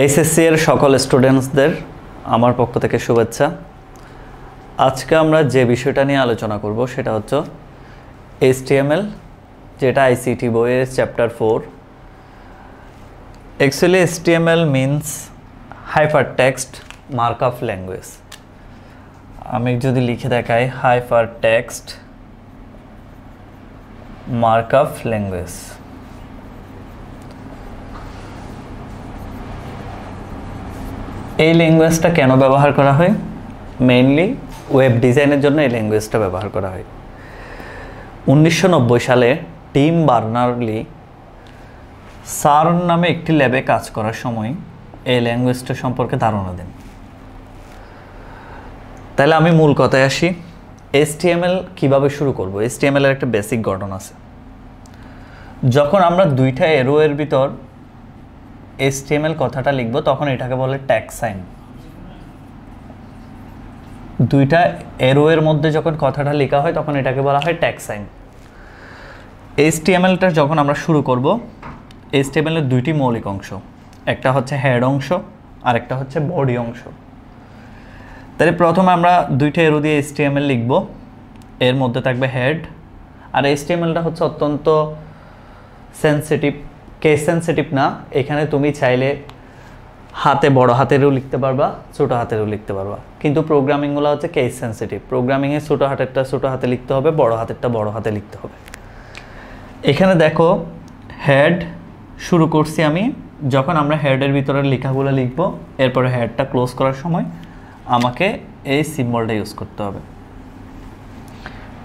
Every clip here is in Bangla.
এইচএসসি এর সকল স্টুডেন্টসদের আমার পক্ষ থেকে শুভেচ্ছা। আজকে আমরা যে বিষয়টা নিয়ে আলোচনা করব সেটা হচ্ছে HTML, যেটা আইসিটি বইয়ের chapter 4। Actually HTML means hypertext markup language. আমি যদি লিখে দেখাই হাইপারটেক্সট মার্কআপ ল্যাঙ্গুয়েজ, এই ল্যাঙ্গুয়েজটা কেন ব্যবহার করা হয়? মেইনলি ওয়েব ডিজাইনের জন্য এই ল্যাঙ্গুয়েজটা ব্যবহার করা হয়। 1990 সালে টিম বার্নার্লি সার্ন নামে একটি ল্যাবে কাজ করার সময় এই ল্যাঙ্গুয়েজটা সম্পর্কে ধারণা দেন। তাহলে আমি মূল কথায় আসি, HTML কিভাবে শুরু করব। HTML এর একটা বেসিক গঠন আছে। যখন আমরা দুইটা এরোয়ের ভিতর HTML কথাটা লিখব তখন এটাকে বলে ট্যাগ সাইন। দুইটা এরোয়ের মধ্যে যখন কথাটা লেখা হয় তখন এটাকে বলা হয় ট্যাগ সাইন। HTMLটা যখন আমরা শুরু করব, HTML এর দুইটি মৌলিক অংশ, একটা হচ্ছে হেড অংশ আর একটা হচ্ছে বডি অংশ। তাহলে প্রথমে আমরা দুইটা এরো দিয়ে HTML লিখব, এর মধ্যে থাকবে হেড। আর HTMLটা হচ্ছে অত্যন্ত সেন্সিটিভ, কেস সেন্সিটিভ না। এখানে তুমি চাইলে হাতে বড় হাতেরও লিখতে পারবা, ছোটো হাতেরও লিখতে পারবা, কিন্তু প্রোগ্রামিংগুলো হচ্ছে কেস সেন্সিটিভ। প্রোগ্রামিংয়ে ছোটো হাতেরটা ছোটো হাতে লিখতে হবে, বড় হাতেরটা বড় হাতে লিখতে হবে। এখানে দেখো হেড শুরু করছি আমি। যখন আমরা হেডের ভিতরে লেখাগুলো লিখব, এরপরে হেডটা ক্লোজ করার সময় আমাকে এই সিম্বলটা ইউজ করতে হবে।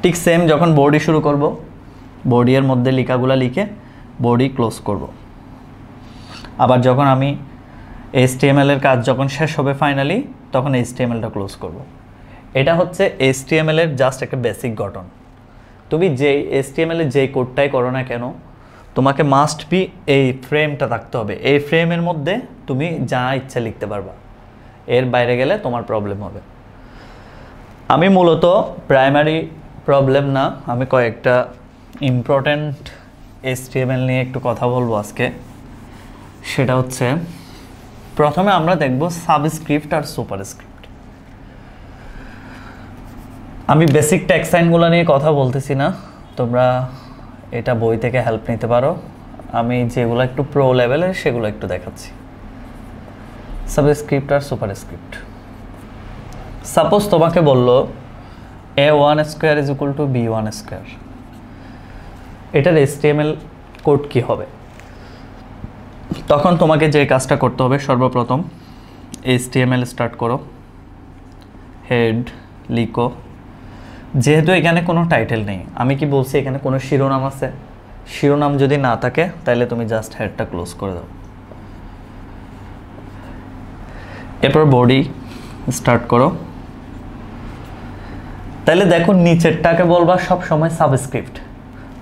ঠিক সেম যখন বডি শুরু করব, বডি এর মধ্যে লেখাগুলো লিখে বডি ক্লোজ করব। আবার যখন আমি HTML এর কাজ যখন শেষ হবে ফাইনালি, তখন HTMLটা ক্লোজ করব। এটা হচ্ছে HTML এর জাস্ট একটা বেসিক গঠন। তুমি যে HTML এর যে কোডটাই করো না কেন, তোমাকে মাস্ট বি এই ফ্রেমটা থাকতে হবে। এই ফ্রেমের মধ্যে তুমি যা ইচ্ছা লিখতে পারবা, এর বাইরে গেলে তোমার প্রবলেম হবে। আমি মূলত প্রাইমারি প্রবলেম না, আমি কয়েকটা ইম্পর্ট্যান্ট HTML নিয়ে একটু কথা বলবো আজকে। সেটা হচ্ছে, প্রথমে আমরা দেখব সাবস্ক্রিপ্ট আর সুপারস্ক্রিপ্ট। আমি বেসিক ট্যাগ সাইনগুলো নিয়ে কথা বলতেছি না, তোমরা এটা বই থেকে হেল্প নিতে পারো। আমি যেগুলো একটু প্রো লেভেলের সেগুলো একটু দেখাচ্ছি। সাবস্ক্রিপ্ট আর সুপারস্ক্রিপ্ট। সাপোজ তোমাকে বললো A1 square is equal to B1 square, এটার HTML কোড কি হবে? তখন তোমাকে যে কাজটা করতে হবে, সর্বপ্রথম HTML স্টার্ট করো, হেড লিখো। যেহেতু এখানে কোনো টাইটেল নেই, আমি কি বলছি এখানে কোনো শিরোনাম আছে? শিরোনাম যদি না থাকে তাহলে তুমি জাস্ট হেডটা ক্লোজ করে দাও। এরপর বডি স্টার্ট করো। তাহলে দেখো নিচেরটাকে বলবা সব সময় সাবস্ক্রিপ্ট,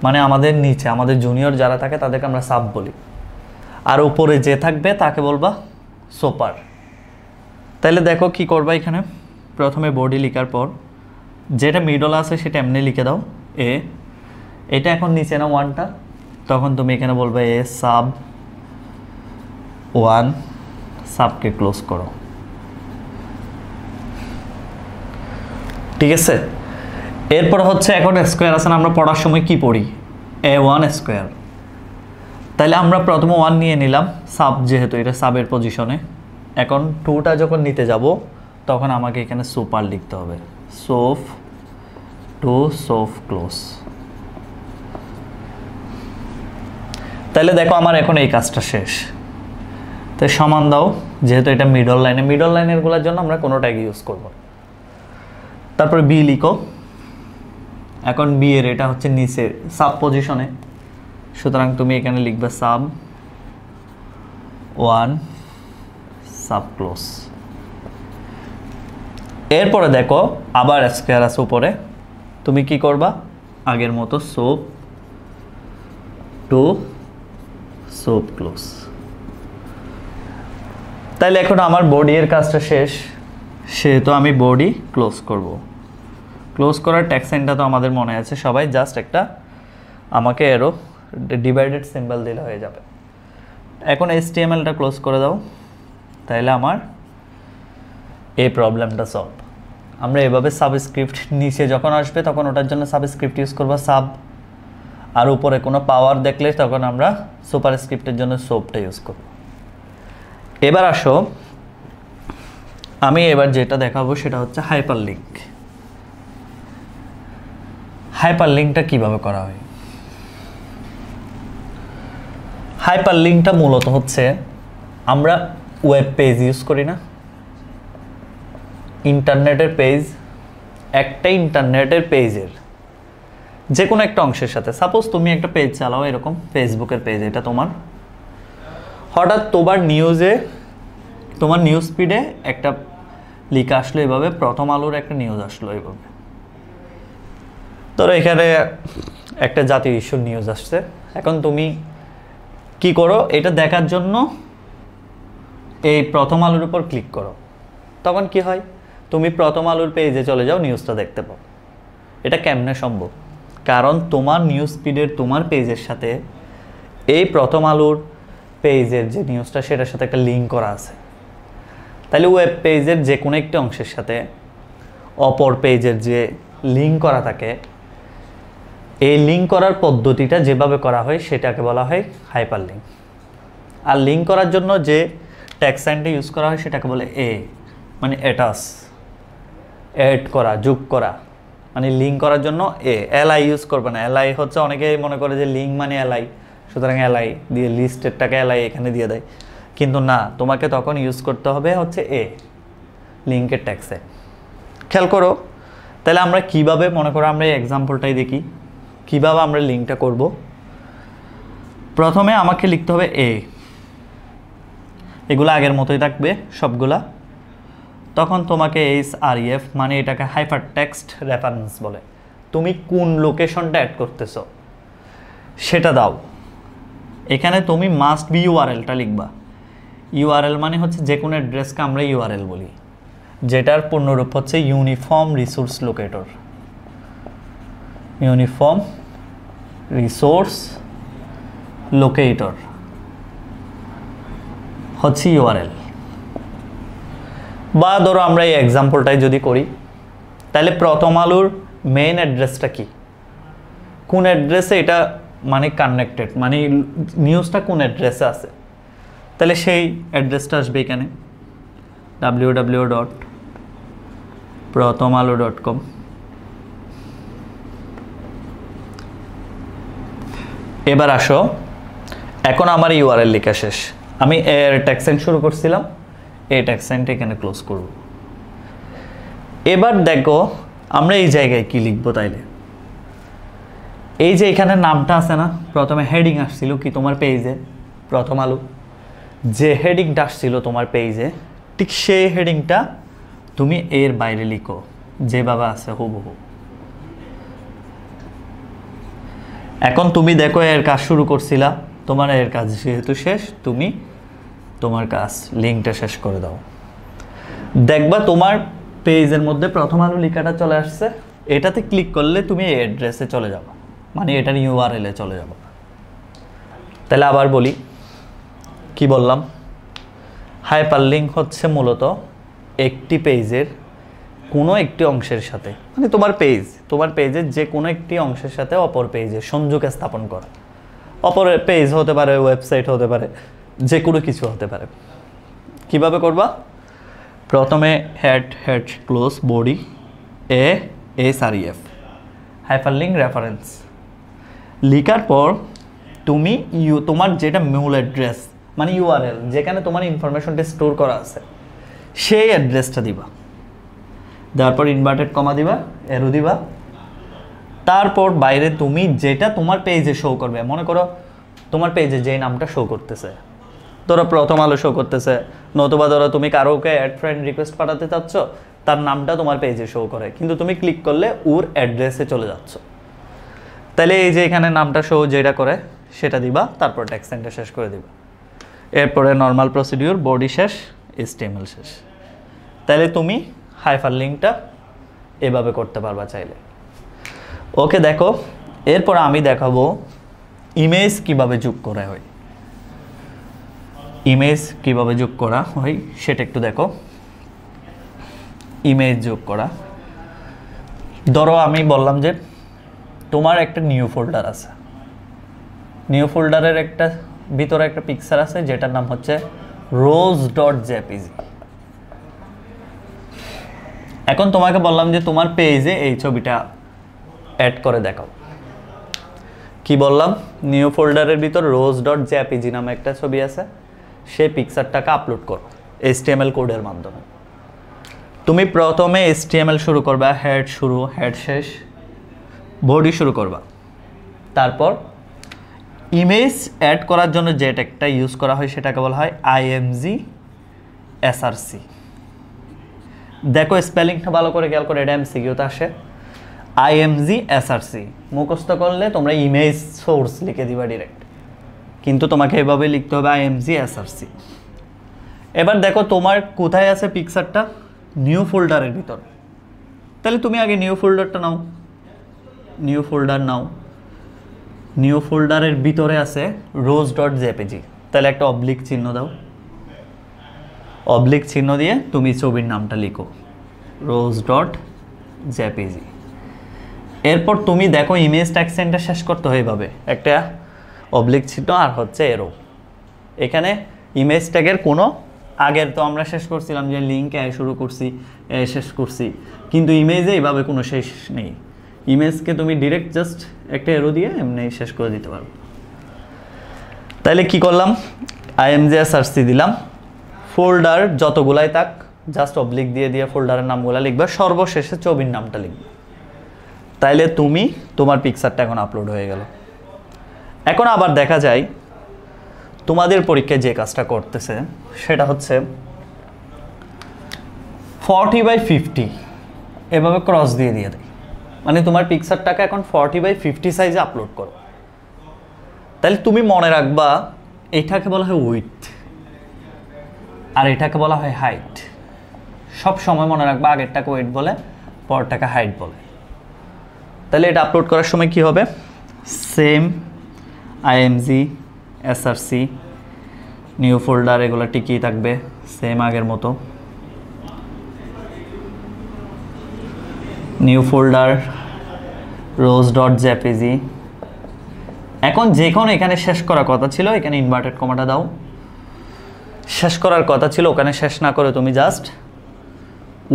মানে আমাদের নিচে আমাদের জুনিয়র যারা থাকে তাদেরকে আমরা সাব বলি। আর উপরে যে থাকবে তাকে বলবা সুপার। তাহলে দেখো কি করবা, এখানে প্রথমে বডি লেখার পর যেটা মিডল আছে সেটা এমনি লিখে দাও এ। এটা এখন নিচে না ওয়ানটা, তখন তুমি এখানে বলবে এ সাব ওয়ান, সাবকে ক্লোজ করো। ঠিক আছে। এরপর হচ্ছে এখন স্কোয়ার আছে না, আমরা পড়ার সময় কি পড়ি? A1 square. তাহলে আমরা প্রথমে 1 নিয়ে নিলাম, সাব যেহেতু এটা সাবের পজিশনে। এখন 2টা যখন নিতে যাব তখন আমাকে এখানে সুপার লিখতে হবে, সোফ টু সোফ ক্লোজ। তাহলে দেখো আমার এখন এই কাজটা শেষ। তাই সমান দাও, যেহেতু এটা মিডল লাইনে, মিডল লাইনেরগুলোর জন্য আমরা কোনো ট্যাগ ইউজ করব। তারপরে বি লিখো। এখন বি এর এটা হচ্ছে নিচে সাব পজিশনে, সুতরাং তুমি এখানে লিখবে সাব ওয়ান সাব ক্লোজ। এরপরে দেখো আবার স্কোয়ার আছে উপরে, তুমি কি করবা? আগের মতো সোপ টু সোপ ক্লোজ। তাইলে এখন আমার বডি এর কাজটা শেষ, সেহেতু আমি বডি ক্লোজ করব। ক্লোজ করার ট্যাগ সাইনটা তো আমাদের মনে আছে সবাই, জাস্ট একটা আমাকে এরো ডিভাইডেড সিম্বল দিলে হয়ে যাবে। এখন HTMLটা ক্লোজ করে দাও। তাহলে আমার এই প্রবলেমটা সলভ। আমরা এভাবে সাবস্ক্রিপ্ট নিচে যখন আসবে তখন ওটার জন্য সাবস্ক্রিপ্ট ইউজ করবো সাব, আর উপরে কোনো পাওয়ার দেখলে তখন আমরা সুপারস্ক্রিপ্টের জন্য সোপটা ইউজ করব। এবার আসো, আমি এবার যেটা দেখাবো সেটা হচ্ছে হাইপারলিঙ্ক। হাইপারলিঙ্কটা কিভাবে করা হয়? হাইপারলিঙ্কটা মূলত হচ্ছে আমরা ওয়েব পেজ ইউজ করি না, ইন্টারনেটের পেজ, একটা ইন্টারনেটের পেজের যে কোনো একটা অংশের সাথে, সাপোজ তুমি একটা পেজ চালাও এরকম ফেসবুকের পেজ, এটা তোমার, হঠাৎ তোমার নিউজে, তোমার নিউজ ফিডে একটা লিক আসলো এভাবে, প্রথম আলোর একটা নিউজ আসলো এভাবে, ধরো এখানে একটা জাতীয় ইস্যুর নিউজ আসছে। এখন তুমি কি করো, এটা দেখার জন্য এই প্রথম আলোর উপর ক্লিক করো, তখন কি হয়, তুমি প্রথম আলোর পেজে চলে যাও, নিউজটা দেখতে পাও। এটা কেমনে সম্ভব? কারণ তোমার নিউজ ফিডের তোমার পেজের সাথে এই প্রথম আলোর পেজের যে নিউজটা সেটার সাথে একটা লিঙ্ক করা আছে। তাহলে ওয়েব পেজের যে কোনো একটা অংশের সাথে অপর পেজের যে লিঙ্ক করা থাকে, এই লিঙ্ক করার পদ্ধতিটা যেভাবে করা হয় সেটাকে বলা হয় হাইপারলিঙ্ক। আর লিঙ্ক করার জন্য যে ট্যাগ সাইনটা ইউজ করা হয় সেটাকে বলে মানে অ্যাটাচ, অ্যাড করা, যোগ করা, মানে লিঙ্ক করার জন্য এলআই ইউজ করবে না। এলআই হচ্ছে অনেকেই মনে করে যে লিঙ্ক মানে এলআই, সুতরাং এলআই দিয়ে লিস্টেরটাকে এলআই এখানে দিয়ে দেয়, কিন্তু না, তোমাকে তখন ইউজ করতে হবে হচ্ছে লিঙ্কের ট্যাগ সাইন। খেয়াল করো, তাহলে আমরা কিভাবে, মনে করো আমরা এই এক্সাম্পলটাই দেখি কিভাবে আমরা লিঙ্কটা করব। প্রথমে আমাকে লিখতে হবে এগুলো আগের মতোই থাকবে সবগুলা। তখন তোমাকে HREF মানে এটাকে হাইপার টেক্সট রেফারেন্স বলে, তুমি কোন লোকেশনটা অ্যাড করতেছো সেটা দাও। এখানে তুমি মাস্ট বি ইউআরএলটা লিখবা। ইউআরএল মানে হচ্ছে যে কোনো অ্যাড্রেসকে আমরা ইউআরএল বলি, যেটার পূর্ণরূপ হচ্ছে uniform resource locator. Uniform resource locator হচ্ছে ইউআরএল। বা ধরো আমরা এই এক্সাম্পলটাই যদি করি, তাহলে প্রথম আলোর মেইন অ্যাড্রেসটা কি, কোন অ্যাড্রেসে এটা মানে কানেক্টেড, মানে নিউজটা কোন অ্যাড্রেসে আছে, তাহলে সেই অ্যাড্রেসটা আসবে এখানে www.prothomalo.com। এবার আসো, এখন আমার ইউআরএল লেখা শেষ, আমি এর ট্যাগ সাইন শুরু করছিলাম, এই ট্যাগ সাইনটা এখানে ক্লোজ করব। এবার দেখো আমরা এই জায়গায় কি লিখব, তাইলে এই যে এখানে নামটা আছে না, প্রথমে হেডিং আসছিল কি তোমার পেজে, প্রথম আলো যে হেডিংটা আসছিল তোমার পেজে, ঠিক সেই হেডিংটা তুমি এর বাইরে লিখো যেভাবে আছে হুবহু। এখন তুমি দেখো এর কাজ শুরু করছিলা, তোমার এর কাজ যেহেতু শেষ, তুমি তোমার কাজ লিঙ্কটা শেষ করে দাও। দেখবা তোমার পেজের মধ্যে প্রথম আলো লেখাটা চলে আসছে, এটাতে ক্লিক করলে তুমি এই অ্যাড্রেসে চলে যাবে, মানে এটার ইউআরএলে চলে যাবে। তাহলে আবার বলি, কি বললাম, হাইপারলিঙ্ক হচ্ছে মূলত একটি পেজের কোনো একটি অংশের সাথে, মানে তোমার পেজের যে কোনো একটি অংশের সাথে অপর পেজের সংযোগ স্থাপন করা। অপর পেজ হতে পারে, ওয়েবসাইট হতে পারে, যে কোনো কিছু হতে পারে। কিভাবে করবা, প্রথমে head close body HREF hyperlink reference লেখার পর তুমি তোমার যেটা মূল অ্যাড্রেস মানে ইউআরএল, যেখানে তোমার ইনফরমেশনটা স্টোর করা আছে, সেই অ্যাড্রেসটা দিবা। দেওয়ার পর ইনভার্টেড কমা দিবা, এরো দিবা, তারপর বাইরে তুমি যেটা তোমার পেজে শো করবে, মনে করো তোমার পেজে যে নামটা শো করতেছে, ধরো প্রথম আলো শো করতেছে, নতুবা ধরো তুমি কারোকে অ্যাড ফ্রেন্ড রিকোয়েস্ট পাঠাতে চাচ্ছ, তার নামটা তোমার পেজে শো করে, কিন্তু তুমি ক্লিক করলে ওর অ্যাড্রেসে চলে যাচ্ছ, তাহলে এই যে এখানে নামটা শো যেটা করে সেটা দিবা, তারপর ট্যাগ সাইনটা শেষ করে দিবা। এরপরে নর্মাল প্রসিডিউর, বডি শেষ, HTML শেষ। তাহলে তুমি হাইপারলিঙ্কটা এভাবে করতে পারবা চাইলে। ওকে, দেখো এরপর আমি দেখাবো ইমেজ কিভাবে যোগ করা হয়। ইমেজ কিভাবে যোগ করা হয় সেটা একটু দেখো। ইমেজ যোগ করা, ধরো আমি বললাম যে তোমার একটা নিউ ফোল্ডার আছে, নিউ ফোল্ডারের একটা ভিতরে একটা পিকচার আছে যেটার নাম হচ্ছে rose.jpg। এখন তোমাকে বললাম যে তোমার পেজে এই ছবিটা অ্যাড করে দেখাও। কি বললাম, নিউ ফোল্ডারের ভিতর rose.jpg নামে একটা ছবি আছে, সেই পিকচারটাকে আপলোড করো HTML কোডের মাধ্যমে। তুমি প্রথমে HTML শুরু করবা, হেড শুরু, হেড শেষ, বডি শুরু করবা। তারপর ইমেজ অ্যাড করার জন্য যে ট্যাগটা ইউজ করা হয় সেটাকে বলা হয় img src। দেখো স্পেলিংটা ভালো করে খেয়াল করে, এটা এমসিকিউতে আসে। img src মুখস্থ করলে তোমরা ইমেজ সোর্স লিখে দিবা ডিরেক্ট, কিন্তু তোমাকে এভাবে লিখতে হবে img src। এবার দেখো তোমার কোথায় আছে পিকচারটা, নিউ ফোল্ডারের ভিতর। তাহলে তুমি আগে নিউ ফোল্ডারটা নাও, নিউ ফোল্ডার নাও। নিউ ফোল্ডারের ভিতরে আছে rose.jpg, তাহলে একটা অবলিক চিহ্ন দাও, অবলিক চিহ্ন দিয়ে তুমি ছবির নামটা লিখো rose.jpg। এরপর তুমি দেখো ইমেজ ট্যাগসেনটা শেষ করতে হয় এভাবে, একটা অবলিক চিহ্ন আর হচ্ছে এরো। এখানে ইমেজ ট্যাগের কোনো আগের তো আমরা শেষ করছিলাম যে লিঙ্ক এ শুরু করছি, এ শেষ করছি, কিন্তু ইমেজে এইভাবে কোনো শেষ নেই। ইমেজকে তুমি ডিরেক্ট জাস্ট একটা এরো দিয়ে এমনি শেষ করে দিতে পারো। তাহলে কি করলাম, img src দিলাম, ফোল্ডার যতগুলাই থাক জাস্ট অবলিক দিয়ে দিয়ে ফোল্ডারের নামগুলো লিখবা, সর্বশেষে ছবির নামটা লিখবে। তাইলে তুমি তোমার পিকচারটা এখন আপলোড হয়ে গেল। এখন আবার দেখা যায় তোমাদের পরীক্ষায় যে কাজটা করতেছে সেটা হচ্ছে 40/50 এভাবে ক্রস দিয়ে দিয়ে দেয়, মানে তোমার পিকচারটাকে এখন 40/50 সাইজে আপলোড করো। তাহলে তুমি মনে রাখবা এটাকে বলা হয় উইডথ আর এটাকে বলা হয় হাইট। সব সময় মনে রাখবা আগেরটাকে উইডথ বলে, পরটাকে হাইট বলে। তাহলে এটা আপলোড করার সময় কি হবে, same img src new folder এগুলো টিকিয়ে থাকবে সেম আগের মতো। New folder rose.jpg। এখন যখন এখানে শেষ করার কথা ছিল এখানে ইনভার্টেড কমাটা দাও, শেষ করার কথা ছিল ওখানে শেষ না করে তুমি just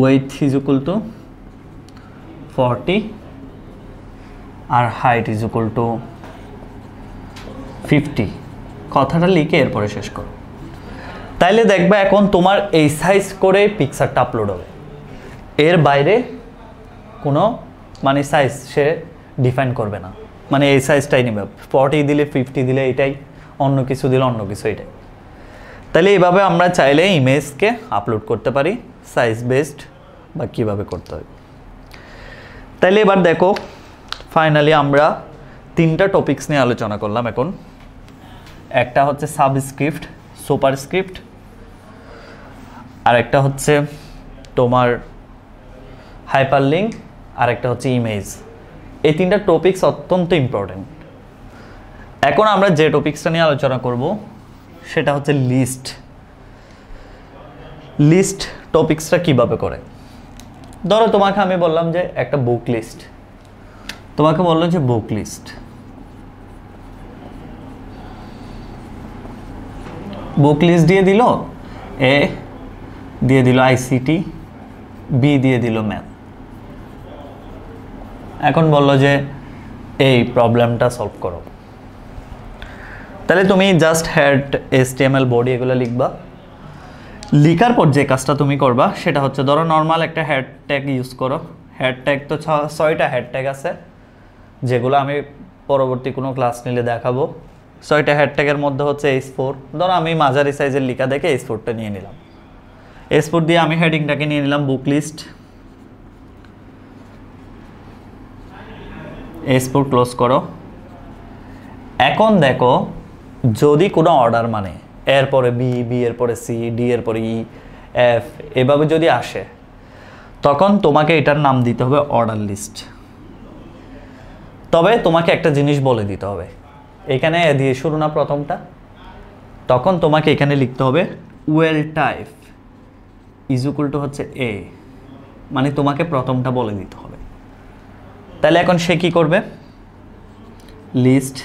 width is equal to 40 আর height is equal to 50 কথাটা লিখে এরপরে শেষ করো। তাইলে দেখবা এখন তোমার এই সাইজ করে পিকচারটা আপলোড হবে, এর বাইরে কোনো মানে সাইজ সে ডিফাইন করবে না, মানে এই সাইজটাই নেবে, 40 দিলে 50 দিলে এটাই, অন্য কিছু দিলে অন্য কিছু এটাই। তাহলে এইভাবে আমরা চাইলে ইমেজকে আপলোড করতে পারি সাইজ বেসড বা কীভাবে করতে হয়। তাইলে এবার দেখো ফাইনালি আমরা 3টা টপিকস নিয়ে আলোচনা করলাম। এখন একটা হচ্ছে সাবস্ক্রিপ্ট, সুপারস্ক্রিপ্ট, আর একটা হচ্ছে তোমার হাইপারলিঙ্ক, আর একটা হচ্ছে ইমেজ। এই 3টা টপিকস অত্যন্ত ইম্পর্টেন্ট। এখন আমরা যে টপিকসটা নিয়ে আলোচনা করব সেটা হচ্ছে লিস্ট। লিস্ট টপিকসটা কিভাবে করে, ধরো তোমাকে আমি বললাম যে একটা বুক লিস্ট, তোমাকে বললো যে বুক লিস্ট, বুক লিস্ট দিয়ে দিল, এ দিয়ে দিল আইসিটি, বি দিয়ে দিল ম্যাথ। এখন বললো যে এই প্রবলেমটা সলভ করো। তাহলে তুমি জাস্ট হেড HTML বডি এগুলো লিখবা। লিখার পর যে কাজটা তুমি করবা সেটা হচ্ছে ধরো নর্মাল একটা হেড ট্যাগ ইউজ করো। হেড ট্যাগ তো 6টা হেড ট্যাগ আছে, যেগুলো আমি পরবর্তী কোনো ক্লাস নিলে দেখাবো। 6টা হেড ট্যাগের মধ্যে হচ্ছে H4, ধরো আমি মাঝারি সাইজের লিখা দেখে H4টা নিয়ে নিলাম। H4 দিয়ে আমি হেডিংটাকে নিয়ে নিলাম বুক লিস্ট। H4 ক্লোজ করো। এখন দেখো যদি কোনো অর্ডার মানে এরপরে বি, বি এরপরে সি, ডি এরপরে ই, এফ এভাবে যদি আসে তখন তোমাকে এটার নাম দিতে হবে অর্ডার লিস্ট। তবে তোমাকে একটা জিনিস বলে দিতে হবে, এখানে এ দিয়ে শুরু না প্রথমটা, তখন তোমাকে এখানে লিখতে হবে well type is equal to হচ্ছে এ, মানে তোমাকে প্রথমটা বলে দিতে হবে। তাহলে এখন সে কি করবে, লিস্ট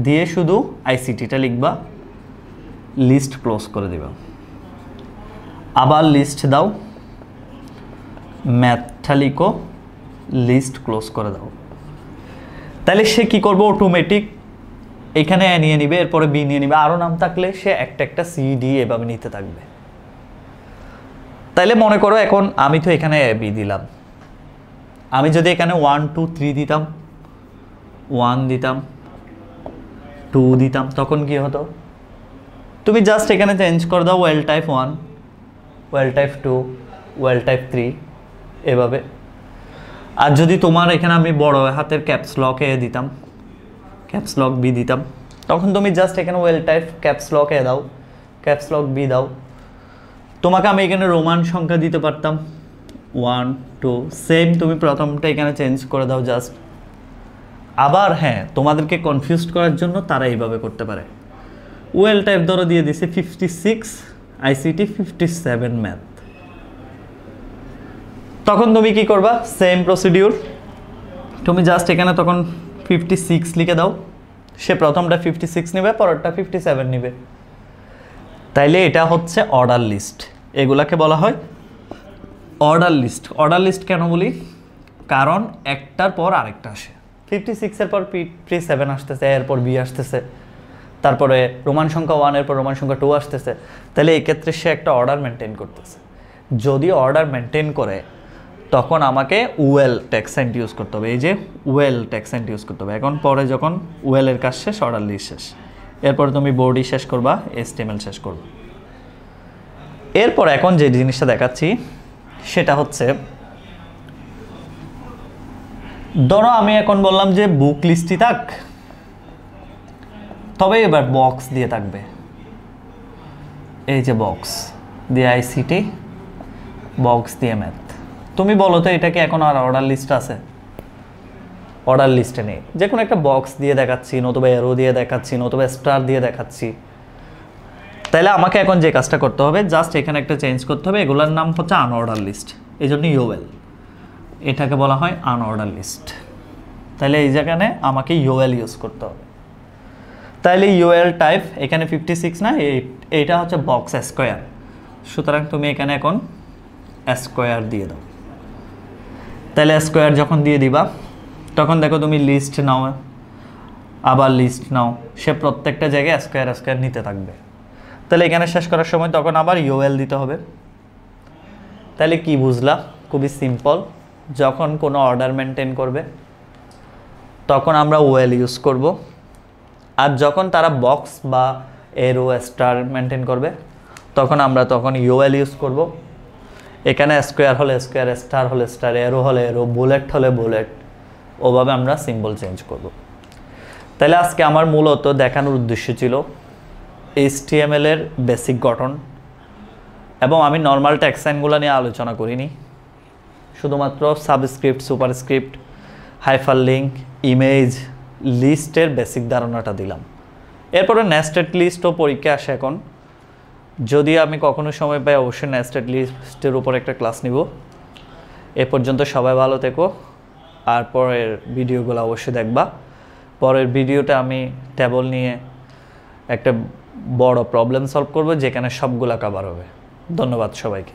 দিয়ে শুধু আইসিটিটা লিখবা, লিস্ট ক্লোজ করে দিবা, আবার লিস্ট দাও, ম্যাথটা লিখো, লিস্ট ক্লোজ করে দাও। তাহলে সে কি করবে, অটোমেটিক এখানে এ নিয়ে নিবে, এরপরে বি নিয়ে নিবে, আরও নাম থাকলে সে একটা একটা সি ডি এভাবে নিতে থাকবে। তাইলে মনে করো এখন আমি তো এখানে এ বি দিলাম, আমি যদি এখানে 1 2 3 দিতাম, 1 দিতাম, 2 দিতাম, তখন কি হতো, তুমি জাস্ট এখানে চেঞ্জ করে দাও well type 1, well type 2, well type 3 এভাবে। আর যদি তোমার এখানে আমি বড় হাতের ক্যাপস লক এ দিতাম, ক্যাপস লক বি দিতাম, তখন তুমি জাস্ট এখানে ওয়েল টাইপ ক্যাপস লক এ দাও, ক্যাপস লক বি দাও। তোমাকে আমি এখানে রোমান সংখ্যা দিতে পারতাম 1 2, সেম তুমি প্রথমটা এখানে চেঞ্জ করে দাও জাস্ট। আবার হ্যাঁ, তোমাদেরকে কনফিউজ করার জন্য তারা এইভাবে করতে পারে, ওয়েল টাইপ ধরো দিয়ে দিছে 56, আইসিটি 57 ম্যাথ, তখন তুমি কি করবা, সেম প্রসিডিউর, তুমি জাস্ট এখানে তখন 56 লিখে দাও, সে প্রথমটা 56 নেবে, পরেরটা 57 নেবে। তাইলে এটা হচ্ছে অর্ডার লিস্ট, এগুলাকে বলা হয় অর্ডার লিস্ট। অর্ডার লিস্ট কেন বলি, কারণ একটার পর আরেকটা আসে, 56-এর পর 57 আসতেছে, এরপর বি আসতেছে, তারপরে রোমান সংখ্যা 1 এর পর রোমান সংখ্যা 2 আসতেছে। তাহলে এক্ষেত্রে সে একটা অর্ডার মেনটেন করতেছে। যদি অর্ডার মেনটেন করে তখন আমাকে ওয়েল টেক্সেন্ট ইউজ করতে হবে, এই যে ওয়েল টেক্সেন্ট ইউজ করতে হবে। এখন পরে যখন ওয়েলের কাজ শেষ, অর্ডার লিস্ট শেষ, এরপরে তুমি বডি শেষ করবা, HTML শেষ করবা। এরপর এখন যে জিনিসটা দেখাচ্ছি সেটা হচ্ছে, ধরো আমি এখন বললাম যে বুক লিস্টই থাক, তবে এবার বক্স দিয়ে থাকবে, এই যে বক্স দিয়ে আইসিটি, বক্স দিয়ে ম্যাথ। তুমি বলো তো এটা কি এখন আর অর্ডার লিস্ট আছে? অর্ডার লিস্টে নেই, যে কোনো একটা বক্স দিয়ে দেখাচ্ছি, নতুবা এরো দিয়ে দেখাচ্ছি, নতুবা স্টার দিয়ে দেখাচ্ছি। তাহলে আমাকে এখন যে কাজটা করতে হবে, জাস্ট এখানে একটা চেঞ্জ করতে হবে, এগুলোর নাম হচ্ছে আনঅর্ডার লিস্ট, এই জন্য ইউএল, এটাকে বলা হয় আনঅর্ডার লিস্ট। তাহলে এই জায়গায় আমাকে ইউএল ইউজ করতে হবে। তাহলে ইউএল টাইপ এখানে 56 না, এইটা হচ্ছে বক্স স্কোয়ার, সুতরাং তুমি এখানে এখন স্কোয়ার দিয়ে দাও। তাহলে স্কোয়ার যখন দিয়ে দিবা, তখন দেখো তুমি লিস্ট নাও, আবার লিস্ট নাও, সে প্রত্যেকটা জায়গায় স্কোয়ার স্কোয়ার নিতে থাকবে। তাহলে এখানে শেষ করার সময় তখন আবার ইউএল দিতে হবে। তাহলে কি বুঝলা? খুবই সিম্পল, যখন কোনো অর্ডার মেনটেন করবে তখন আমরা ওয়েল ইউজ করব, আর যখন তারা বক্স বা এরো স্টার মেনটেন করবে তখন আমরা ইউএল ইউজ করব। এখানে স্কোয়ার হলে স্কোয়ার, স্টার হলে স্টার, এরো হলে এরো, বুলেট হলে বুলেট, ওভাবে আমরা সিম্বল চেঞ্জ করব। তাহলে আজকে আমার মূলত দেখানোর উদ্দেশ্য ছিল HTML এর বেসিক গঠন, এবং আমি নর্মাল ট্যাগসাইনগুলো নিয়ে আলোচনা করিনি, শুধুমাত্র সাবস্ক্রিপ্ট, সুপারস্ক্রিপ্ট, হাইপারলিঙ্ক, ইমেজ, লিস্টের বেসিক ধারণাটা দিলাম। এরপরে নেস্টেড লিস্টও পরীক্ষা আসে এখন, যদি আমি কখনো সময় পাই অবশ্যই নেস্টেড লিস্টের উপর একটা ক্লাস নিব। এ পর্যন্ত সবাই ভালো থেকো, আর পরের ভিডিওগুলো অবশ্যই দেখবা। পরের ভিডিওতে আমি টেবল নিয়ে একটা বড় প্রবলেম সলভ করব, যেখানে সবগুলা কভার হবে। ধন্যবাদ সবাইকে।